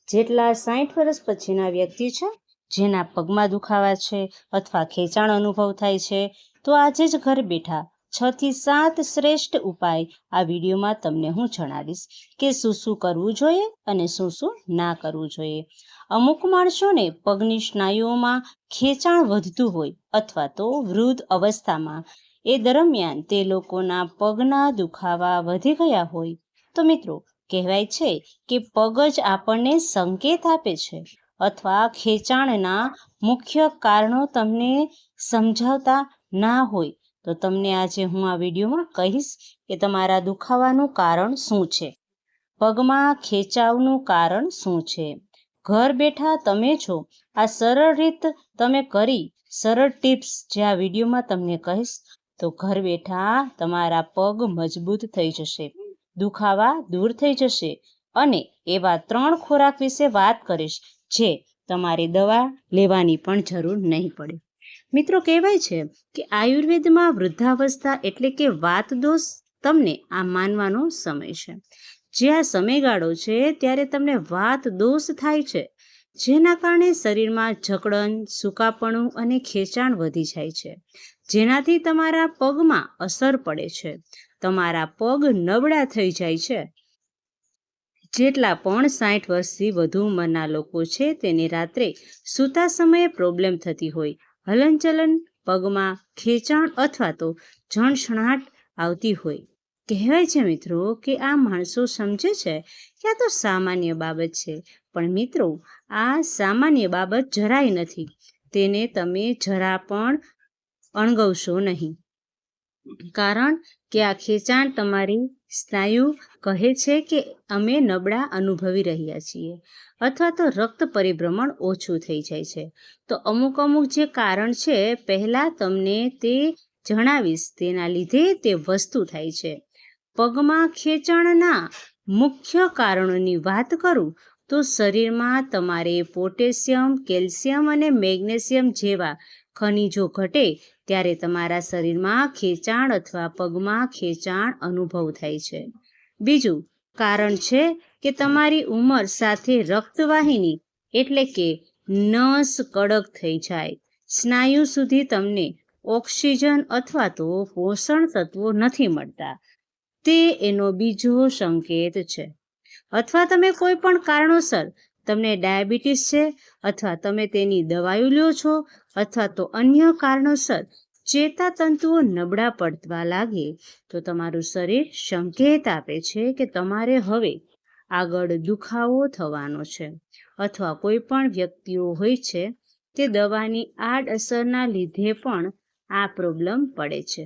જેટલા 60 વર્ષ પછીના વ્યક્તિ છે જેના પગમાં દુખાવા છે અથવા ખેંચાણ અનુભવ થાય છે, તો આજે જ ઘર બેઠા 6 થી 7 શ્રેષ્ઠ ઉપાય આ વિડીયોમાં તમને હું જણાવીશ કે શું શું કરવું જોઈએ અને શું શું ના કરવું જોઈએ. અમુક માણસોને પગની સ્નાયુઓમાં ખેંચાણ વધતું હોય અથવા તો વૃદ્ધ અવસ્થામાં એ દરમિયાન તે લોકોના પગના દુખાવા વધી ગયા હોય. તો મિત્રો, કહેવાય છે કે પગ જ આપણને સંકેત આપે છે અથવા ખેંચાણના મુખ્ય કારણો તમને સમજાવતા ના હોય તો તમને આજે હું આ વિડીયોમાં કહીશ કે તમારા દુખાવાનું કારણ શું છે, પગમાં ખેંચાવનું કારણ શું છે. ઘર બેઠા તમે જો આ સરળ રીત તમે કરી, સરળ ટિપ્સ જે આ વિડીયોમાં તમને કહીશ, તો ઘર બેઠા તમારા પગ મજબૂત થઈ જશે, દુખાવા દૂર થઈ જશે અને એવા 3 ખોરાક વિશે વાત કરીશ જે તમારે દવા લેવાની પણ જરૂર નહીં પડે. મિત્રો, કહેવાય છે કે આયુર્વેદમાં વૃદ્ધાવસ્થા એટલે કે વાત દોષ તમને આ માનવાનો સમય છે. જે આ સમયગાળો છે ત્યારે તમને વાત દોષ થાય છે, જેના કારણે શરીરમાં જકડન, સૂકાપણું અને ખેંચાણ વધી જાય છે, જેનાથી તમારા પગમાં અસર પડે છે. તમારા પગ નબળા થઈ જાય છે. જેટલા પણ 60 વર્ષથી વધુ ઉંમરના લોકો છે તેને રાત્રે સૂતા સમયે પ્રોબ્લેમ થતી હોય, હલનચલન, પગમાં ખેંચાણ અથવા તો ઝણઝણાટ આવતી હોય. કહેવાય છે મિત્રો કે આ માણસો સમજે છે કે આ તો સામાન્ય બાબત છે, પણ મિત્રો આ સામાન્ય બાબત જરાય નથી. તેને તમે જરા પણ અણગવશો નહીં, કારણ કે આ ખેંચાણ તમારી સ્નાયુ કહે છે કે અમે નબળા અનુભવી રહ્યા છીએ અથવા તો રક્ત પરિભ્રમણ ઓછું થઈ જાય છે. તો અમુક જે કારણ છે પહેલાં તમને તે જણાવીશ, તેના લીધે તે વસ્તુ થાય છે. પગમાં ખેંચાણના મુખ્ય કારણોની વાત કરું તો શરીરમાં તમારે પોટેશિયમ, કેલ્શિયમ અને મેગ્નેશિયમ જેવા ખનિજો ઘટે ત્યારે તમારા શરીરમાં ખેંચાણ અથવા પગમાં ખેંચાણ અનુભવ થાય છે. બીજું કારણ છે કે તમારી ઉંમર સાથે રક્તવાહિની એટલે કે નસ કડક થઈ જાય, સ્નાયુ સુધી તમને ઓક્સિજન અથવા તો પોષણ તત્વો નથી મળતા, તે એનો બીજો સંકેત છે. અથવા તમે કોઈ પણ કારણોસર તમને ડાયાબિટીસ છે અથવા તમે તેની દવાઓ લ્યો છો અથવા તો અન્ય કારણોસર ચેતાતંતુઓ નબળા પડવા લાગે તો તમારું શરીર સંકેત આપે છે કે તમારે હવે આગળ દુખાવો થવાનો છે. અથવા કોઈ પણ વ્યક્તિઓ હોય છે તે દવાની આડઅસરના લીધે પણ આ પ્રોબ્લેમ પડે છે.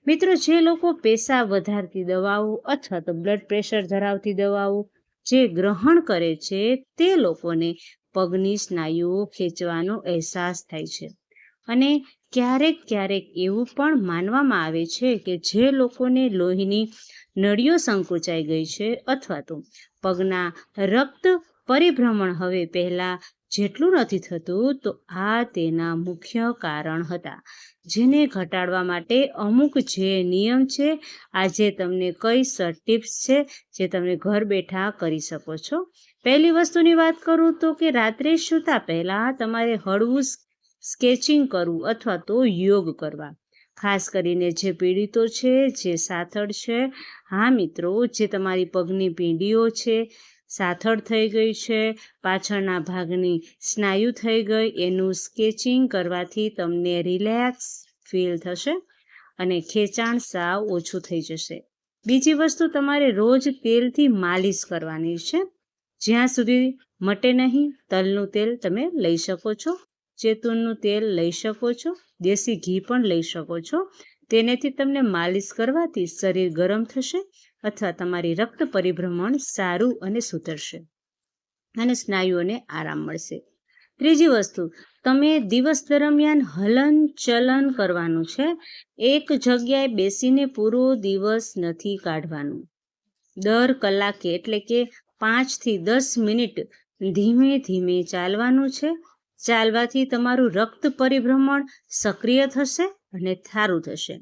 મિત્રો, જે લોકો પેશાબ વધારતી દવાઓ અથવા તો બ્લડ પ્રેશર ધરાવતી દવાઓ જે ગ્રહણ કરે છે તે લોકોને પગની સ્નાયુઓ ખેંચવાનો અહેસાસ થાય છે. અને ક્યારેક એવું પણ માનવામાં આવે છે કે જે લોકોને લોહીની નળીઓ સંકોચાઈ ગઈ છે અથવા તો પગના રક્ત પરિભ્રમણ હવે પહેલાં જેટલું નથી થતું, તો આ તેના મુખ્ય કારણ હતા, જેને ઘટાડવા માટે અમુક જે નિયમ છે આજે તમને કઈ ટિપ્સ છે જે તમે ઘર બેઠા કરી શકો છો. પહેલી વસ્તુની વાત કરું તો કે રાત્રે સૂતા પહેલાં તમારે હળવું સ્કેચિંગ કરવું અથવા તો યોગ કરવા. ખાસ કરીને જે પીડિતો છે, જે સાથળ છે, હા મિત્રો, જે તમારી પગની પીંડીઓ છે, સાથળ થઈ ગઈ છે, પાછળના ભાગની સ્નાયુ થઈ ગઈ, એનું સ્કેચિંગ કરવાથી તમને રિલેક્સ ફીલ થશે અને ખેંચાણ સાવ ઓછું થઈ જશે. બીજી વસ્તુ, તમારે રોજ તેલથી માલિશ કરવાની છે. જ્યાં સુધી મટે નહીં, તલનું તેલ તમે લઈ શકો છો, જૈતુનનું તેલ લઈ શકો છો, દેશી ઘી પણ લઈ શકો છો. તેનેથી તમને માલિશ કરવાથી શરીર ગરમ થશે અથવા તમારી રક્ત પરિભ્રમણ સારું અને સુધરશે અને સ્નાયુઓને આરામ મળશે. ત્રીજી વસ્તુ, તમે દિવસ દરમિયાન હલન ચલન કરવાનું છે. એક જગ્યાએ બેસીને પૂરો દિવસ નથી કાઢવાનું. દર કલાકે એટલે કે 5 થી 10 મિનિટ ધીમે ધીમે ચાલવાનું છે. ચાલવાથી તમારું રક્ત પરિભ્રમણ સક્રિય થશે અને સારું થશે.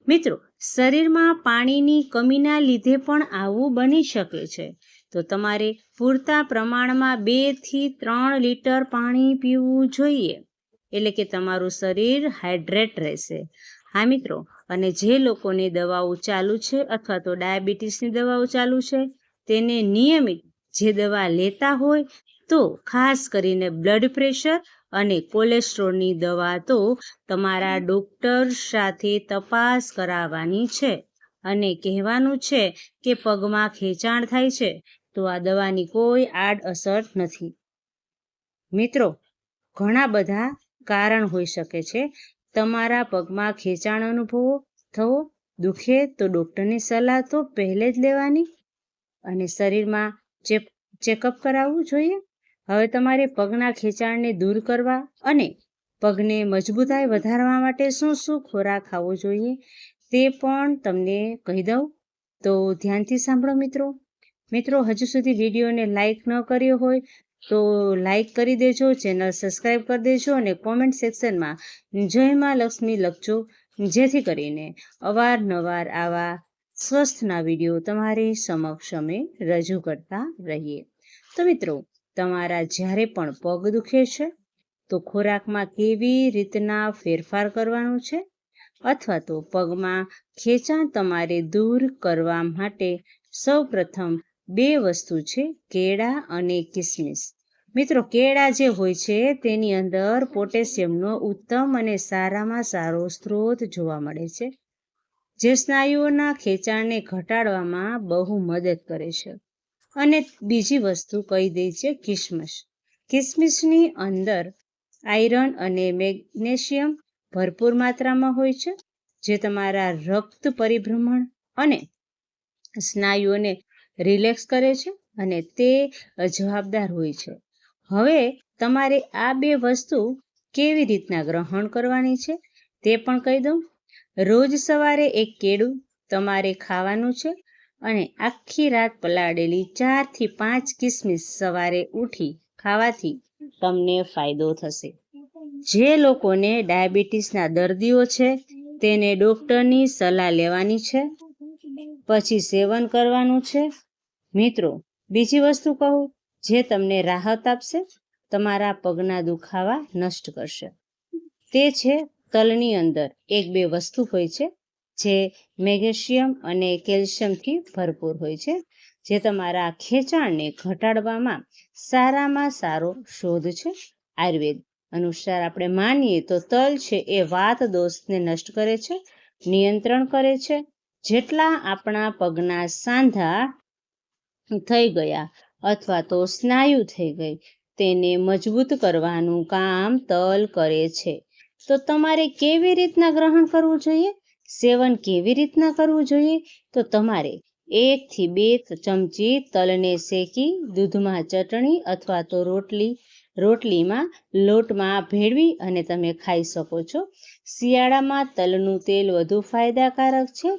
મિત્રો, શરીરમાં પાણીની કમીના લીધે પણ આવું બની શકે છે. તો તમારે પૂરતા પ્રમાણમાં 2 થી 3 લીટર પાણી પીવું જોઈએ, એટલે કે તમારું શરીર હાઇડ્રેટ રહેશે. હા મિત્રો, અને જે લોકોની દવાઓ ચાલુ છે અથવા તો ડાયાબિટીસની દવાઓ ચાલુ છે, તેને નિયમિત જે દવા લેતા હોય તો ખાસ કરીને બ્લડ પ્રેશર અને કોલેસ્ટ્રોલની દવા તો તમારા ડૉક્ટર સાથે તપાસ કરાવવાની છે. અને કહેવાનું છે કે પગમાં ખેંચાણ થાય છે તો આ દવાની કોઈ આડઅસર નથી. મિત્રો, ઘણા બધા કારણ હોઈ શકે છે. તમારા પગમાં ખેંચાણ થવો દુખે તો ડૉક્ટરની સલાહ તો પહેલે જ લેવાની અને શરીરમાં ચેકઅપ કરાવવું જોઈએ. હવે તમારે પગના ખેંચાણને દૂર કરવા અને પગને મજબૂતાઈ વધારવા માટે શું શું ખોરાક ખાવો જોઈએ તે પણ તમને કહી દઉં, તો ધ્યાનથી સાંભળો મિત્રો. મિત્રો, હજુ સુધી વિડીયોને લાઈક ન કર્યો હોય તો લાઈક કરી દેજો, ચેનલ સબસ્ક્રાઈબ કરી દેજો અને કોમેન્ટ સેક્શનમાં જય મા લક્ષ્મી લખજો, જેથી કરીને અવારનવાર આવા સ્વસ્થના વિડીયો તમારી સમક્ષ અમે રજૂ કરતા રહીએ. તો મિત્રો, તમારા જ્યારે પણ પગ દુખે છે તો ખોરાકમાં કેવી રીતના ફેરફાર કરવાનું છે અથવા તો પગમાં ખેંચાણ તમારે દૂર કરવા માટે સૌપ્રથમ 2 વસ્તુ છે, કેળા અને કિસમિસ. મિત્રો, કેળા જે હોય છે તેની અંદર પોટેશિયમનો ઉત્તમ અને સારામાં સારો સ્ત્રોત જોવા મળે છે, જે સ્નાયુઓના ખેંચાણને ઘટાડવામાં બહુ મદદ કરે છે. અને બીજી વસ્તુ કહી દઈ છે કિસમિસ. કિસમિસની અંદર આયરન અને મેગ્નેશિયમ ભરપૂર માત્રામાં હોય છે, જે તમારા રક્ત પરિભ્રમણ અને સ્નાયુઓને રિલેક્સ કરે છે અને તે જવાબદાર હોય છે. હવે તમારે આ 2 વસ્તુ કેવી રીતના ગ્રહણ કરવાની છે તે પણ કહી દઉં. રોજ સવારે 1 કેળું તમારે ખાવાનું છે અને આખી રાત પલાળેલી 4 થી 5 કિસમિસ સવારે ઉઠી ખાવાથી તમને ફાયદો થશે. જે લોકોને ડાયાબિટીસના દર્દીઓ છે તેને ડૉક્ટરની સલાહ લેવાની છે, પછી સેવન કરવાનું છે. મિત્રો, બીજી વસ્તુ કહું જે તમને રાહત આપશે, તમારા પગના દુખાવા નષ્ટ કરશે, તે છે તલની અંદર 1-2 વસ્તુ હોય છે જે મેગ્નેશિયમ અને કેલ્શિયમથી ભરપૂર હોય છે, જે તમારા ખેંચાણને ઘટાડવામાં સારામાં સારો શોધ છે. આયુર્વેદ અનુસાર આપણે માનીએ તો તલ છે એ વાત દોષને નષ્ટ કરે છે, નિયંત્રણ કરે છે. જેટલા આપણા પગના સાંધા થઈ ગયા અથવા તો સ્નાયુ થઈ ગઈ તેને મજબૂત કરવાનું કામ તલ કરે છે. તો તમારે કેવી રીતના ગ્રહણ કરવું જોઈએ, સેવન કેવી રીતના કરવું જોઈએ, તો તમારે 1 થી 2 ચમચી તલને શેકી દૂધમાં ચટણી અથવા તો રોટલીમાં લોટમાં ભેળવી અને તમે ખાઈ શકો છો. શિયાળામાં તલનું તેલ વધુ ફાયદાકારક છે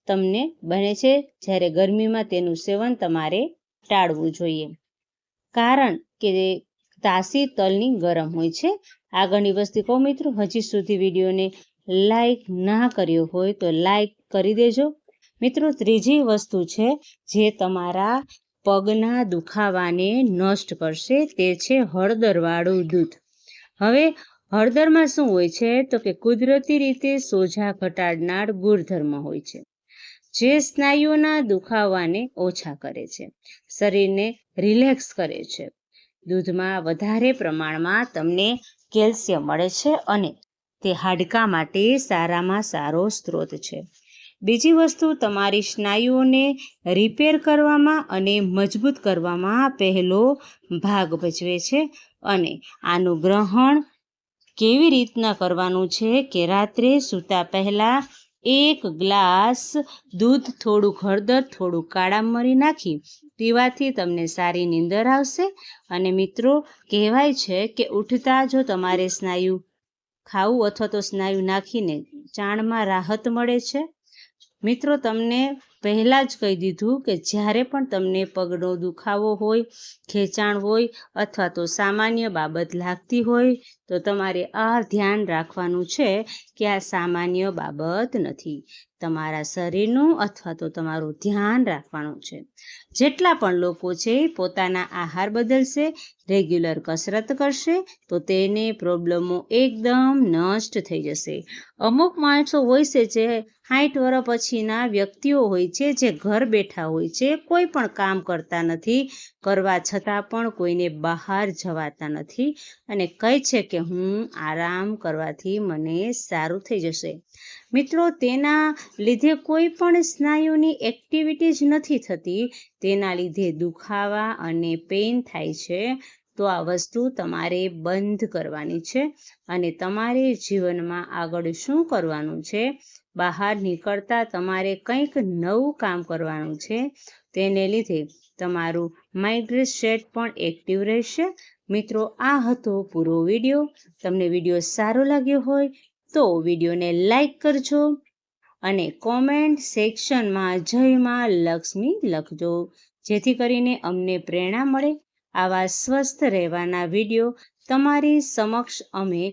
તમને બને છે, જ્યારે ગરમીમાં તેનું સેવન તમારે ટાળવું જોઈએ, કારણ કે તાસી તલની ગરમ હોય છે. આગળની વસ્તુ કહું મિત્રો, હજી સુધી વિડીયોને લાઈક ના કર્યો હોય તો લાઈક કરી દેજો. મિત્રો, ત્રીજી વસ્તુ છે જે તમારા પગના દુખાવાને નષ્ટ કરશે, તે છે હળદરવાળું દૂધ. હવે હળદરમાં શું હોય છે તો કે કુદરતી રીતે સોજા ઘટાડનાર ગુણધર્મ હોય છે, જે સ્નાયુઓના દુખાવાને ઓછા કરે છે, શરીરને રિલેક્સ કરે છે. દૂધમાં વધારે પ્રમાણમાં તમને કેલ્શિયમ મળે છે અને તે હાડકાં માટે સારામાં સારો સ્ત્રોત છે. બીજી વસ્તુ તમારી સ્નાયુઓને રિપેર કરવામાં અને મજબૂત કરવામાં પહેલો ભાગ ભજવે છે. અને આનું ગ્રહણ કેવી રીતના કરવાનું છે કે રાત્રે સૂતા પહેલાં 1 ગ્લાસ દૂધ, થોડું હળદર, થોડું કાળા મરી નાખી પીવાથી તમને સારી નીંદર આવશે. અને મિત્રો, કહેવાય છે કે ઉઠતા જો તમારે સ્નાયુ ખાવું અથવા તો સ્નાયુ નાખીને ચાણમાં રાહત મળે છે. મિત્રો, તમને પહેલાં જ કહી દીધું કે જ્યારે પણ તમને પગનો દુખાવો હોય, ખેંચાણ હોય અથવા તો સામાન્ય બાબત લાગતી હોય તો તો તમારે આ ધ્યાન રાખવાનું છે કે આ સામાન્ય બાબત નથી. તમારા શરીરનું અથવા તો તમારું ધ્યાન રાખવાનું છે. જેટલા પણ લોકો છે પોતાના આહાર બદલશે, રેગ્યુલર કસરત કરશે તો તેને પ્રોબ્લેમો એકદમ નષ્ટ થઈ જશે. અમુક માણસો હોય છે જે 60 વર્ષ પછીના વ્યક્તિઓ હોય છે જે ઘર બેઠા હોય છે, કોઈ પણ કામ કરતા નથી, કરવા છતાં પણ કોઈને બહાર જવાતા નથી અને કહે છે કે હું આરામ કરવાથી મને સારું થઈ જશે. મિત્રો, તેના લીધે કોઈ પણ સ્નાયુની એક્ટિવિટી જ નથી થતી, તેના લીધે દુખાવા અને પેઇન થાય છે. તો આ વસ્તુ તમારે બંધ કરવાની છે અને તમારે જીવનમાં આગળ શું કરવાનું છે, બહાર નીકળતા તમારે કંઈક નવું કામ કરવાનું છે. તેને લીધે તમારું માઇન્ડસેટ પણ એક્ટિવ રહેશે. મિત્રો, આ હતો પૂરો વિડીયો. તમને વિડીયો સારો લાગ્યો હોય તો વિડીયોને લાઈક કરજો અને કોમેન્ટ સેક્શનમાં જય માં લક્ષ્મી લખજો, જેથી કરીને અમને પ્રેરણા મળે આવા સ્વસ્થ રહેવાના વિડીયો તમારી સમક્ષ અમે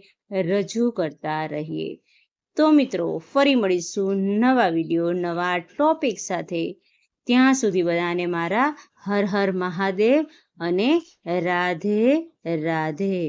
રજૂ કરતા રહીએ. તો મિત્રો, ફરી મળીશું નવા વિડીયો નવા ટોપિક સાથે. ત્યાં સુધી બધાને મારા હર હર મહાદેવ અને રાધે રાધે.